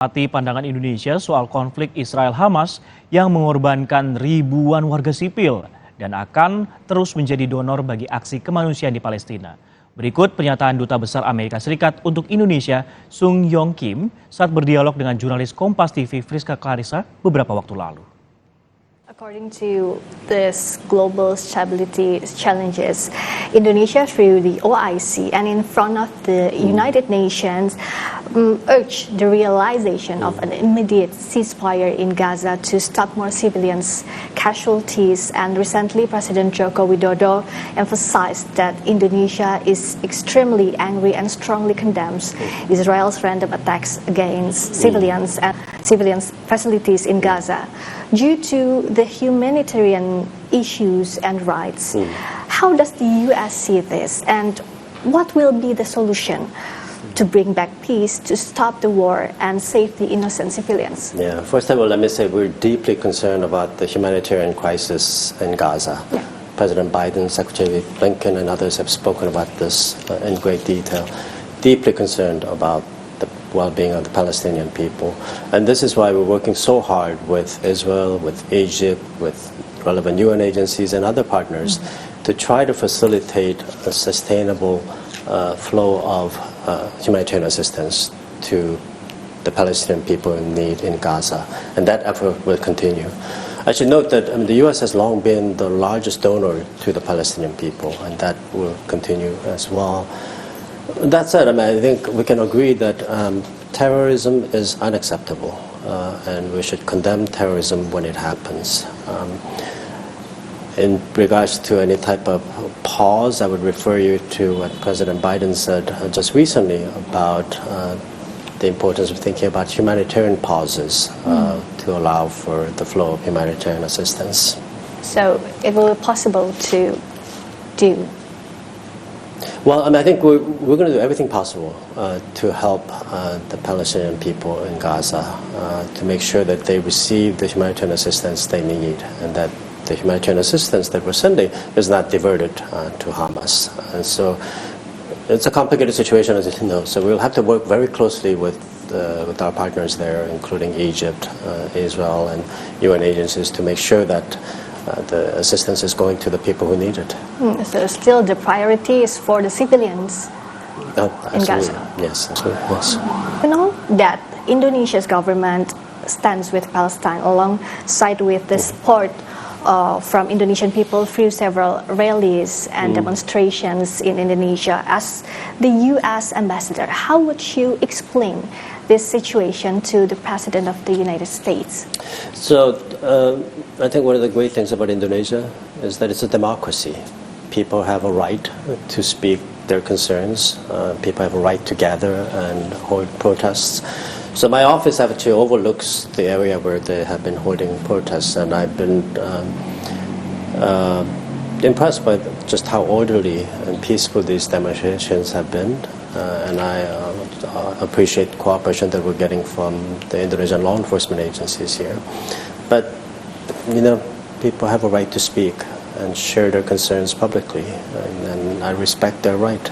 Pandangan Indonesia soal konflik Israel-Hamas yang mengorbankan ribuan warga sipil dan akan terus menjadi donor bagi aksi kemanusiaan di Palestina. Berikut pernyataan Duta Besar Amerika Serikat untuk Indonesia, Sung Yong Kim, saat berdialog dengan jurnalis Kompas TV Friska Clarissa beberapa waktu lalu. According to this global stability challenges, Indonesia through the OIC and in front of the United Nations urged the realization of an immediate ceasefire in Gaza to stop more civilians' casualties. And recently, President Joko Widodo emphasized that Indonesia is extremely angry and strongly condemns Israel's random attacks against civilians and civilians' facilities in Gaza. Due to the humanitarian issues and rights, how does the U.S. see this, and what will be the solution to bring back peace, to stop the war, and save the innocent civilians? Yeah, first of all, let me say we're deeply concerned about the humanitarian crisis in Gaza. Yeah. President Biden, Secretary Blinken, and others have spoken about this in great detail. Deeply concerned about the well-being of the Palestinian people. And this is why we're working so hard with Israel, with Egypt, with relevant UN agencies and other partners to try to facilitate a sustainable flow of humanitarian assistance to the Palestinian people in need in Gaza. And that effort will continue. I should note that the U.S. has long been the largest donor to the Palestinian people, and that will continue as well. That said, I think we can agree that terrorism is unacceptable, and we should condemn terrorism when it happens. In regards to any type of pause, I would refer you to what President Biden said just recently about the importance of thinking about humanitarian pauses to allow for the flow of humanitarian assistance. So it will be possible to do? Well, I think we're going to do everything possible to help the Palestinian people in Gaza to make sure that they receive the humanitarian assistance they need, and that the humanitarian assistance that we're sending is not diverted to Hamas. And so it's a complicated situation, as you know. So we'll have to work very closely with our partners there, including Egypt, Israel, and UN agencies, to make sure that the assistance is going to the people who need it. So still the priority is for the civilians in Gaza? Yes, absolutely, yes. We know that Indonesia's government stands with Palestine alongside with the support from Indonesian people through several rallies and demonstrations in Indonesia. As the U.S. ambassador, how would you explain this situation to the President of the United States? So I think one of the great things about Indonesia is that it's a democracy. People have a right to speak their concerns. People have a right to gather and hold protests. So my office actually overlooks the area where they have been holding protests, and I've been impressed by just how orderly and peaceful these demonstrations have been. And I appreciate the cooperation that we're getting from the Indonesian law enforcement agencies here. But, people have a right to speak and share their concerns publicly, and I respect their right.